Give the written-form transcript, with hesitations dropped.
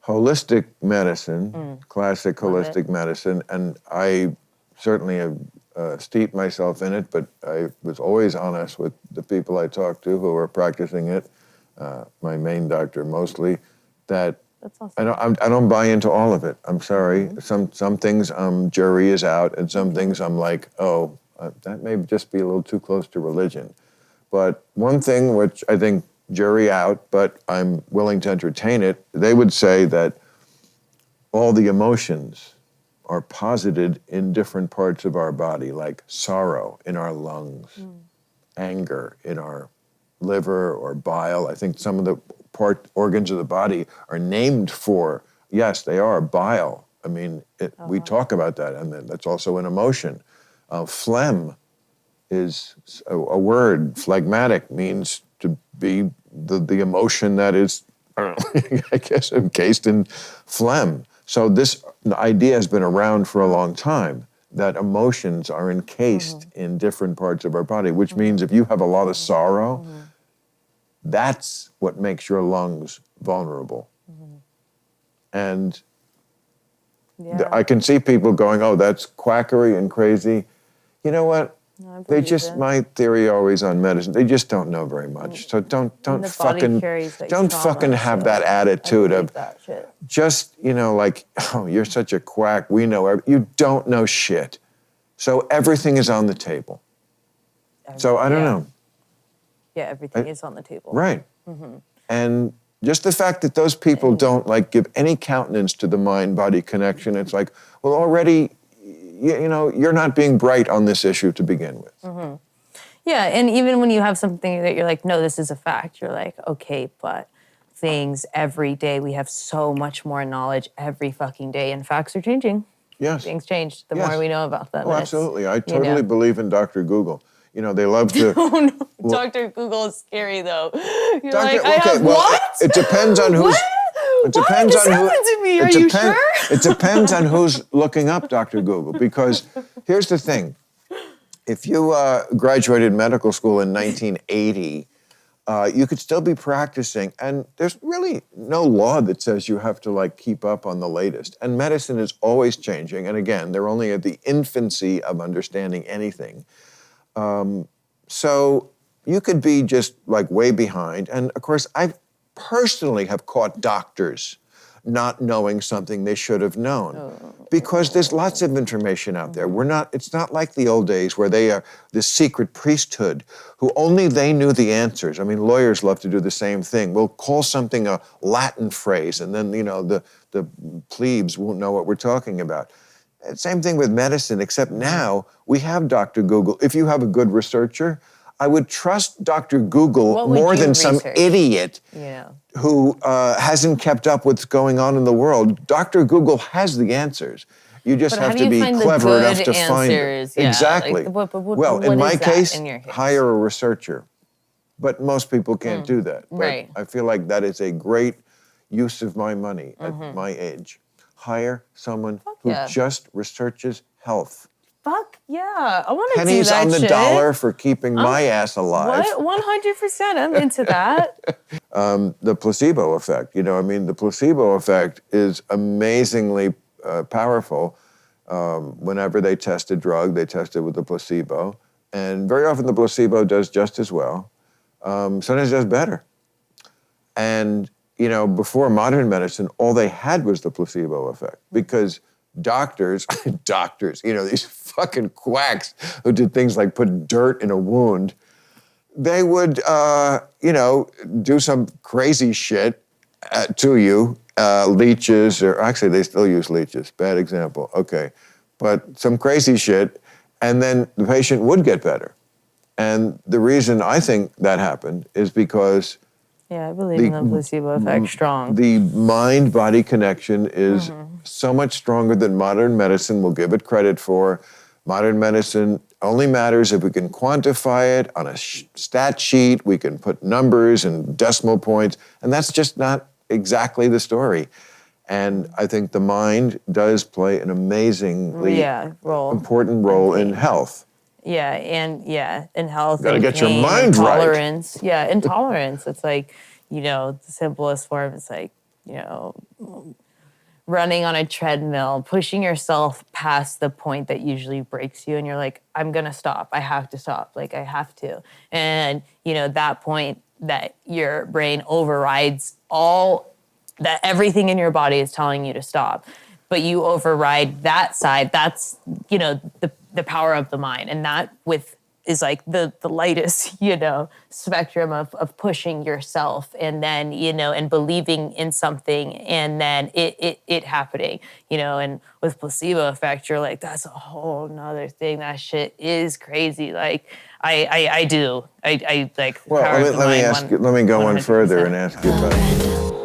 holistic medicine, classic holistic medicine, and I certainly have steeped myself in it, but I was always honest with the people I talked to who were practicing it, my main doctor mostly, that That's awesome. I don't buy into all of it. I'm sorry. Some things jury is out, and some things I'm like, oh, that may just be a little too close to religion. But one thing which I think jury out, but I'm willing to entertain it, they would say that all the emotions are posited in different parts of our body, like sorrow in our lungs, anger in our liver or bile. I think some of the organs of the body are named for, yes, they are bile. I mean, we talk about that, and that's also an emotion. Phlegm is a word. Phlegmatic means to be the emotion that is, I don't know, I guess, encased in phlegm. So this idea has been around for a long time, that emotions are encased in different parts of our body, which means if you have a lot of sorrow, that's what makes your lungs vulnerable. And I can see people going, oh, that's quackery and crazy. You know what? No, They just, my theory always on medicine, they just don't know very much. So don't fucking have that attitude of that shit. just, like, oh, you're such a quack. We know, you don't know shit. So everything is on the table. So I don't know. Yeah, everything is on the table. Right. And just the fact that those people don't give any countenance to the mind-body connection, it's like, well, already, you're not being bright on this issue to begin with. Yeah, and even when you have something that you're like, no, this is a fact, you're like, okay, but things every day, we have so much more knowledge every fucking day, and facts are changing. Yes. Things change the more we know about them. Oh, absolutely. I totally believe in Dr. Google. They love to... Oh, no. Well, Dr. Google is scary, though. You're like, what? It depends on who's... What? Why this happened to me? Are you sure? It depends on who's looking up Dr. Google, because here's the thing. If you graduated medical school in 1980, you could still be practicing, and there's really no law that says you have to keep up on the latest. And medicine is always changing, and again, they're only at the infancy of understanding anything. So you could be just way behind, and of course, I personally have caught doctors not knowing something they should have known. Because there's lots of information out there. It's not like the old days where they are this secret priesthood who only they knew the answers. I mean, lawyers love to do the same thing. We'll call something a Latin phrase, and then, the plebes won't know what we're talking about. Same thing with medicine, except now we have Dr. Google. If you have a good researcher, I would trust Dr. Google more than some idiot who hasn't kept up with what's going on in the world. Dr. Google has the answers. You just have to be clever enough to find it. Yeah, exactly. Well, in my case, hire a researcher. But most people can't do that. But I feel like that is a great use of my money at my age. Hire someone who just researches health. Fuck yeah, I want to do that Pennies on the dollar for keeping my ass alive. What? 100%, I'm into that. The placebo effect, the placebo effect is amazingly powerful. Whenever they test a drug, they test it with the placebo. And very often the placebo does just as well. Sometimes it does better. And, before modern medicine, all they had was the placebo effect, because doctors, these fucking quacks who did things like put dirt in a wound, they would, do some crazy shit to you, leeches, or actually they still use leeches, bad example, okay. But some crazy shit, and then the patient would get better. And the reason I think that happened is because I believe in the placebo effect strong. The mind-body connection is so much stronger than modern medicine will give it credit for. Modern medicine only matters if we can quantify it on a stat sheet, we can put numbers and decimal points, and that's just not exactly the story. And I think the mind does play an amazingly important role in health. In health. You gotta get your mind right. Tolerance. Yeah, intolerance. It's like, the simplest form is like, running on a treadmill, pushing yourself past the point that usually breaks you, and you're like, I'm gonna stop. I have to stop. Like, I have to. And, that point that your brain overrides that everything in your body is telling you to stop. But you override that side. That's, the power of the mind. And that is like the lightest, spectrum of pushing yourself and then, and believing in something and then it happening, and with placebo effect, you're like, that's a whole nother thing. That shit is crazy. Like I do. I like, Well, let me go one further and ask you about